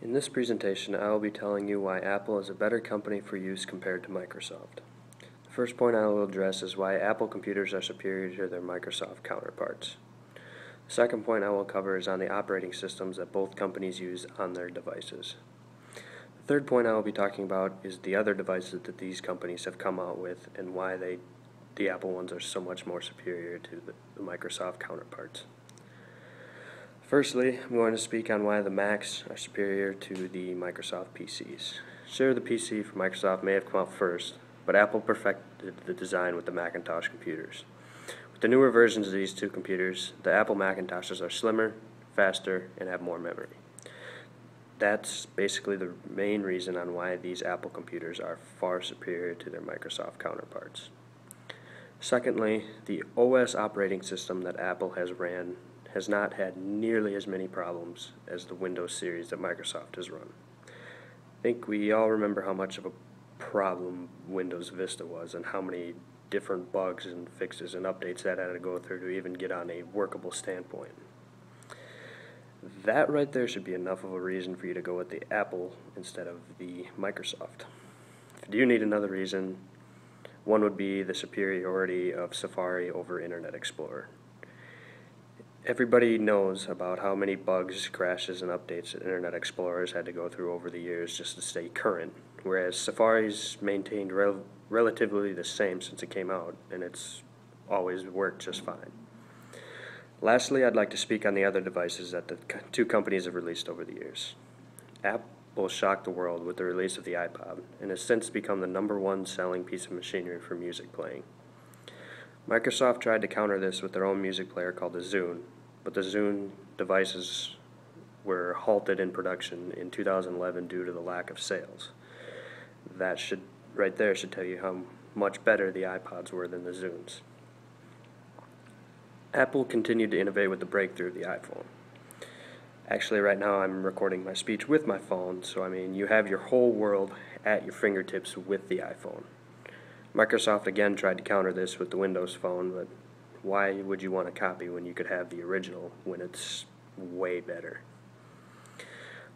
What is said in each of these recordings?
In this presentation, I will be telling you why Apple is a better company for use compared to Microsoft. The first point I will address is why Apple computers are superior to their Microsoft counterparts. The second point I will cover is on the operating systems that both companies use on their devices. The third point I will be talking about is the other devices that these companies have come out with and why the Apple ones are so much more superior to the Microsoft counterparts. Firstly, I'm going to speak on why the Macs are superior to the Microsoft PCs. Sure, the PC for Microsoft may have come out first, but Apple perfected the design with the Macintosh computers. With the newer versions of these two computers, the Apple Macintoshes are slimmer, faster, and have more memory. That's basically the main reason on why these Apple computers are far superior to their Microsoft counterparts. Secondly, the OS operating system that Apple has not had nearly as many problems as the Windows series that Microsoft has run. I think we all remember how much of a problem Windows Vista was and how many different bugs and fixes and updates that had to go through to even get on a workable standpoint. That right there should be enough of a reason for you to go with the Apple instead of the Microsoft. If you do need another reason, one would be the superiority of Safari over Internet Explorer. Everybody knows about how many bugs, crashes, and updates that Internet Explorers had to go through over the years just to stay current, whereas Safari's maintained relatively the same since it came out, and it's always worked just fine. Lastly, I'd like to speak on the other devices that the two companies have released over the years. Apple shocked the world with the release of the iPod, and has since become the #1 selling piece of machinery for music playing. Microsoft tried to counter this with their own music player called the Zune, but the Zune devices were halted in production in 2011 due to the lack of sales. That right there should tell you how much better the iPods were than the Zunes. Apple continued to innovate with the breakthrough of the iPhone. Actually, right now I'm recording my speech with my phone, so you have your whole world at your fingertips with the iPhone. Microsoft again tried to counter this with the Windows Phone, but why would you want to copy when you could have the original when it's way better?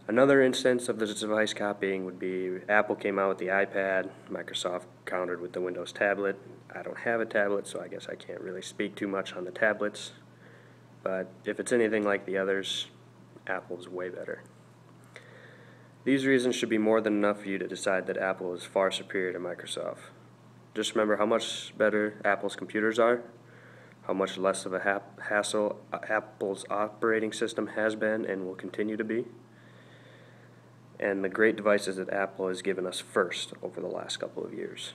Another instance of this device copying would be Apple came out with the iPad, Microsoft countered with the Windows tablet. I don't have a tablet, so I guess I can't really speak too much on the tablets, but if it's anything like the others, Apple's way better. These reasons should be more than enough for you to decide that Apple is far superior to Microsoft. Just remember how much better Apple's computers are, how much less of a hassle Apple's operating system has been and will continue to be, and the great devices that Apple has given us first over the last couple of years.